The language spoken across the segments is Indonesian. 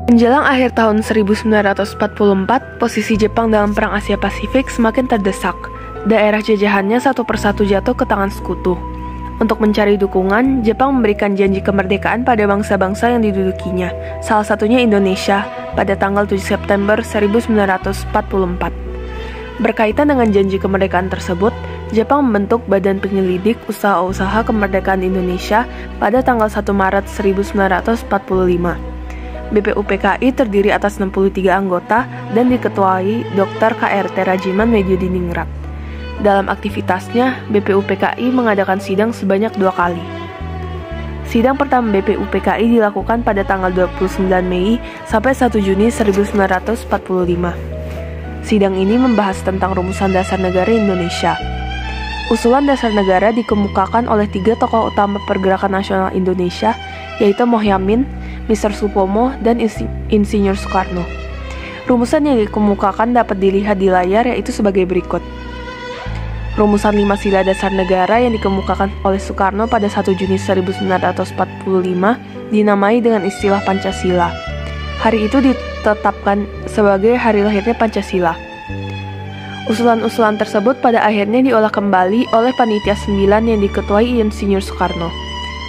Menjelang akhir tahun 1944, posisi Jepang dalam Perang Asia Pasifik semakin terdesak. Daerah jajahannya satu persatu jatuh ke tangan sekutu. Untuk mencari dukungan, Jepang memberikan janji kemerdekaan pada bangsa-bangsa yang didudukinya, salah satunya Indonesia, pada tanggal 7 September 1944. Berkaitan dengan janji kemerdekaan tersebut, Jepang membentuk Badan Penyelidik Usaha-Usaha Kemerdekaan Indonesia pada tanggal 1 Maret 1945. BPUPKI terdiri atas 63 anggota dan diketuai Dr. KRT Rajiman Medyudiningrat. Dalam aktivitasnya, BPUPKI mengadakan sidang sebanyak 2 kali. Sidang pertama BPUPKI dilakukan pada tanggal 29 Mei sampai 1 Juni 1945. Sidang ini membahas tentang rumusan dasar negara Indonesia. Usulan dasar negara dikemukakan oleh 3 tokoh utama pergerakan nasional Indonesia, yaitu Mohyamin, Mr. Supomo, dan Insinyur Soekarno. Rumusan yang dikemukakan dapat dilihat di layar, yaitu sebagai berikut. Rumusan 5 sila dasar negara yang dikemukakan oleh Soekarno pada 1 Juni 1945 dinamai dengan istilah Pancasila. Hari itu ditetapkan sebagai hari lahirnya Pancasila. Usulan-usulan tersebut pada akhirnya diolah kembali oleh Panitia 9 yang diketuai Insinyur Soekarno.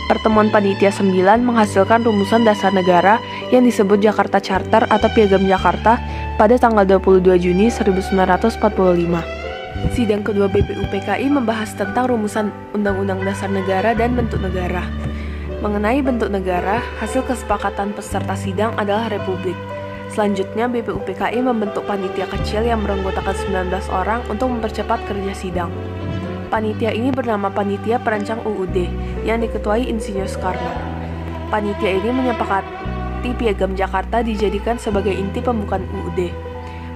Pertemuan Panitia 9 menghasilkan rumusan dasar negara yang disebut Jakarta Charter atau Piagam Jakarta pada tanggal 22 Juni 1945. Sidang kedua BPUPKI membahas tentang rumusan Undang-Undang Dasar Negara dan bentuk negara. Mengenai bentuk negara, hasil kesepakatan peserta sidang adalah republik. Selanjutnya, BPUPKI membentuk panitia kecil yang beranggotakan 19 orang untuk mempercepat kerja sidang. Panitia ini bernama Panitia Perancang UUD yang diketuai Insinyur Soekarno. Panitia ini menyepakati Piagam Jakarta dijadikan sebagai inti pembukaan UUD.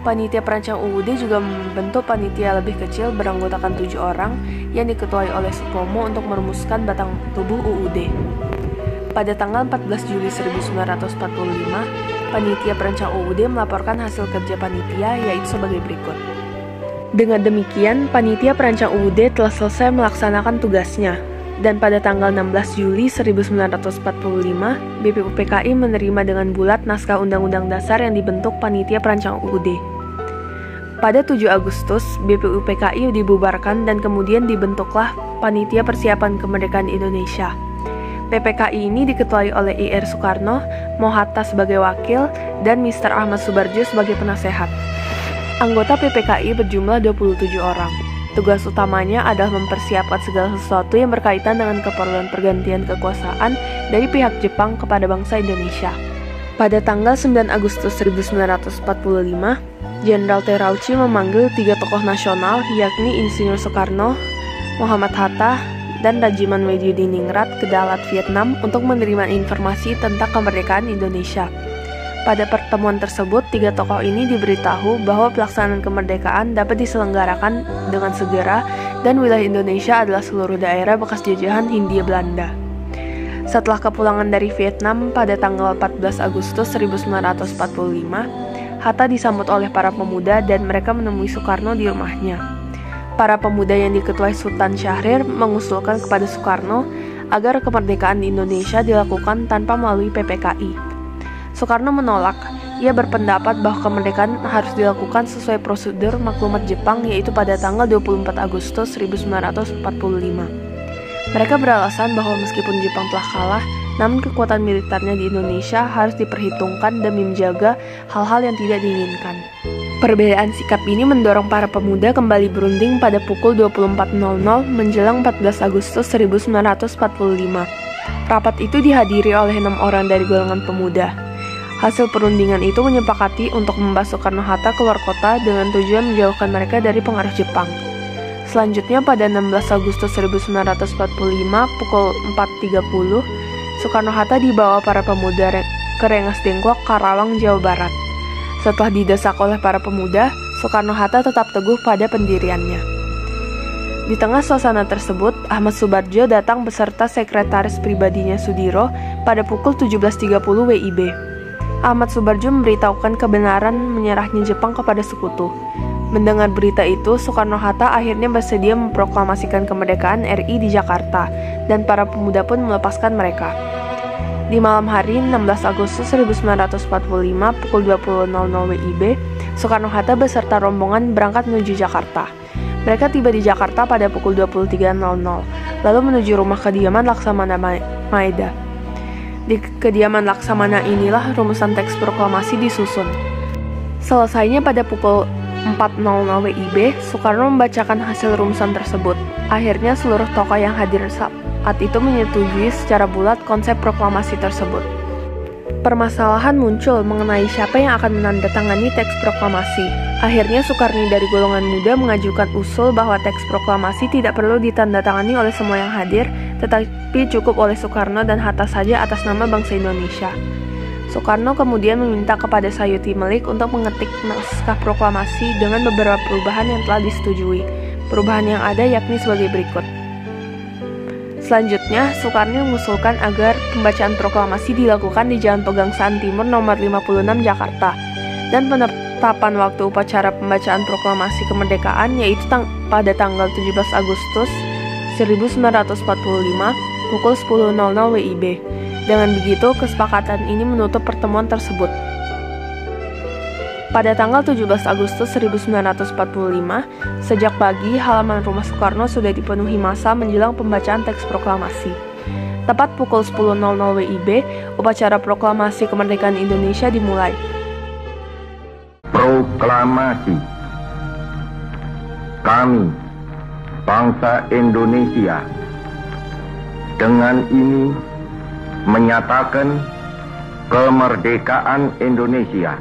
Panitia Perancang UUD juga membentuk panitia lebih kecil beranggotakan 7 orang yang diketuai oleh Supomo untuk merumuskan batang tubuh UUD. Pada tanggal 14 Juli 1945, Panitia Perancang UUD melaporkan hasil kerja panitia, yaitu sebagai berikut. Dengan demikian, Panitia Perancang UUD telah selesai melaksanakan tugasnya, dan pada tanggal 16 Juli 1945, BPUPKI menerima dengan bulat naskah Undang-Undang Dasar yang dibentuk Panitia Perancang UUD. Pada 7 Agustus, BPUPKI dibubarkan dan kemudian dibentuklah Panitia Persiapan Kemerdekaan Indonesia. PPKI ini diketuai oleh I.R. Soekarno, Mohatta sebagai wakil, dan Mr. Ahmad Subarjo sebagai penasehat. Anggota PPKI berjumlah 27 orang. Tugas utamanya adalah mempersiapkan segala sesuatu yang berkaitan dengan keperluan pergantian kekuasaan dari pihak Jepang kepada bangsa Indonesia. Pada tanggal 9 Agustus 1945, Jenderal Terauchi memanggil 3 tokoh nasional, yakni Insinyur Soekarno, Muhammad Hatta, dan Rajiman Medyudiningrat ke Dalat, Vietnam untuk menerima informasi tentang kemerdekaan Indonesia. Pada pertemuan tersebut, 3 tokoh ini diberitahu bahwa pelaksanaan kemerdekaan dapat diselenggarakan dengan segera dan wilayah Indonesia adalah seluruh daerah bekas jajahan Hindia Belanda. Setelah kepulangan dari Vietnam pada tanggal 14 Agustus 1945, Hatta disambut oleh para pemuda dan mereka menemui Soekarno di rumahnya. Para pemuda yang diketuai Sultan Syahrir mengusulkan kepada Soekarno agar kemerdekaan di Indonesia dilakukan tanpa melalui PPKI. Soekarno menolak. Ia berpendapat bahwa kemerdekaan harus dilakukan sesuai prosedur maklumat Jepang, yaitu pada tanggal 24 Agustus 1945. Mereka beralasan bahwa meskipun Jepang telah kalah, namun kekuatan militernya di Indonesia harus diperhitungkan demi menjaga hal-hal yang tidak diinginkan. Perbedaan sikap ini mendorong para pemuda kembali berunding pada pukul 24.00 menjelang 14 Agustus 1945. Rapat itu dihadiri oleh 6 orang dari golongan pemuda. Hasil perundingan itu menyepakati untuk membawa Soekarno-Hatta keluar kota dengan tujuan menjauhkan mereka dari pengaruh Jepang. Selanjutnya pada 16 Agustus 1945 pukul 4.30, Soekarno-Hatta dibawa para pemuda ke Rengas Dengklok, Karawang, Jawa Barat. Setelah didesak oleh para pemuda, Soekarno-Hatta tetap teguh pada pendiriannya. Di tengah suasana tersebut, Ahmad Subarjo datang beserta sekretaris pribadinya Sudiro pada pukul 17.30 WIB. Ahmad Subarjo memberitahukan kebenaran menyerahnya Jepang kepada sekutu. Mendengar berita itu, Soekarno-Hatta akhirnya bersedia memproklamasikan kemerdekaan RI di Jakarta, dan para pemuda pun melepaskan mereka. Di malam hari 16 Agustus 1945 pukul 20.00 WIB, Soekarno-Hatta beserta rombongan berangkat menuju Jakarta. Mereka tiba di Jakarta pada pukul 23.00, lalu menuju rumah kediaman Laksamana Maeda. Di kediaman Laksamana inilah rumusan teks proklamasi disusun. Selesainya pada pukul 4.00 WIB, Soekarno membacakan hasil rumusan tersebut. Akhirnya seluruh tokoh yang hadir saat itu menyetujui secara bulat konsep proklamasi tersebut. Permasalahan muncul mengenai siapa yang akan menandatangani teks proklamasi. Akhirnya Soekarni dari golongan muda mengajukan usul bahwa teks proklamasi tidak perlu ditandatangani oleh semua yang hadir, tetapi cukup oleh Soekarno dan Hatta saja atas nama bangsa Indonesia. Soekarno kemudian meminta kepada Sayuti Melik untuk mengetik naskah proklamasi dengan beberapa perubahan yang telah disetujui. Perubahan yang ada yakni sebagai berikut. Selanjutnya, Soekarno mengusulkan agar pembacaan proklamasi dilakukan di Jalan Pegangsaan Timur nomor 56 Jakarta, dan penetapan waktu upacara pembacaan proklamasi kemerdekaan yaitu pada tanggal 17 Agustus 1945 pukul 10.00 WIB. Dengan begitu, kesepakatan ini menutup pertemuan tersebut. Pada tanggal 17 Agustus 1945, sejak pagi halaman rumah Soekarno sudah dipenuhi massa menjelang pembacaan teks proklamasi. Tepat pukul 10.00 WIB, upacara proklamasi kemerdekaan Indonesia dimulai. Proklamasi. Kami, bangsa Indonesia, dengan ini menyatakan kemerdekaan Indonesia.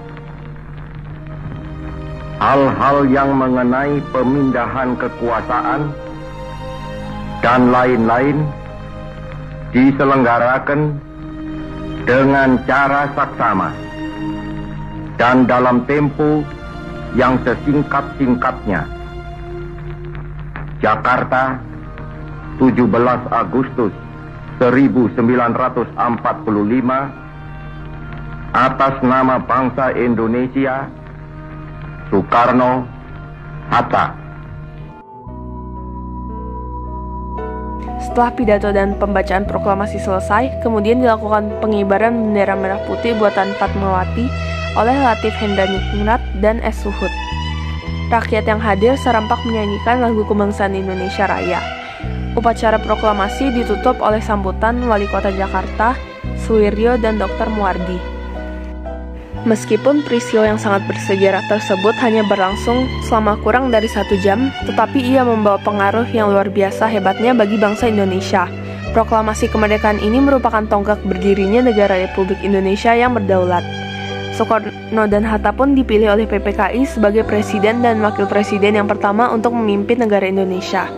Hal-hal yang mengenai pemindahan kekuasaan dan lain-lain diselenggarakan dengan cara saksama dan dalam tempo yang sesingkat-singkatnya. Jakarta, 17 Agustus 1945, atas nama bangsa Indonesia, Soekarno, Hatta. Setelah pidato dan pembacaan proklamasi selesai, kemudian dilakukan pengibaran bendera merah putih buatan Fatmawati oleh Latif Hendraningrat dan S. Suhud. Rakyat yang hadir serampak menyanyikan lagu kebangsaan Indonesia Raya. Upacara proklamasi ditutup oleh sambutan Wali Kota Jakarta, Suwiryo dan Dr. Muwardi. Meskipun peristiwa yang sangat bersejarah tersebut hanya berlangsung selama kurang dari 1 jam, tetapi ia membawa pengaruh yang luar biasa hebatnya bagi bangsa Indonesia. Proklamasi kemerdekaan ini merupakan tonggak berdirinya negara Republik Indonesia yang berdaulat. Soekarno dan Hatta pun dipilih oleh PPKI sebagai presiden dan wakil presiden yang pertama untuk memimpin negara Indonesia.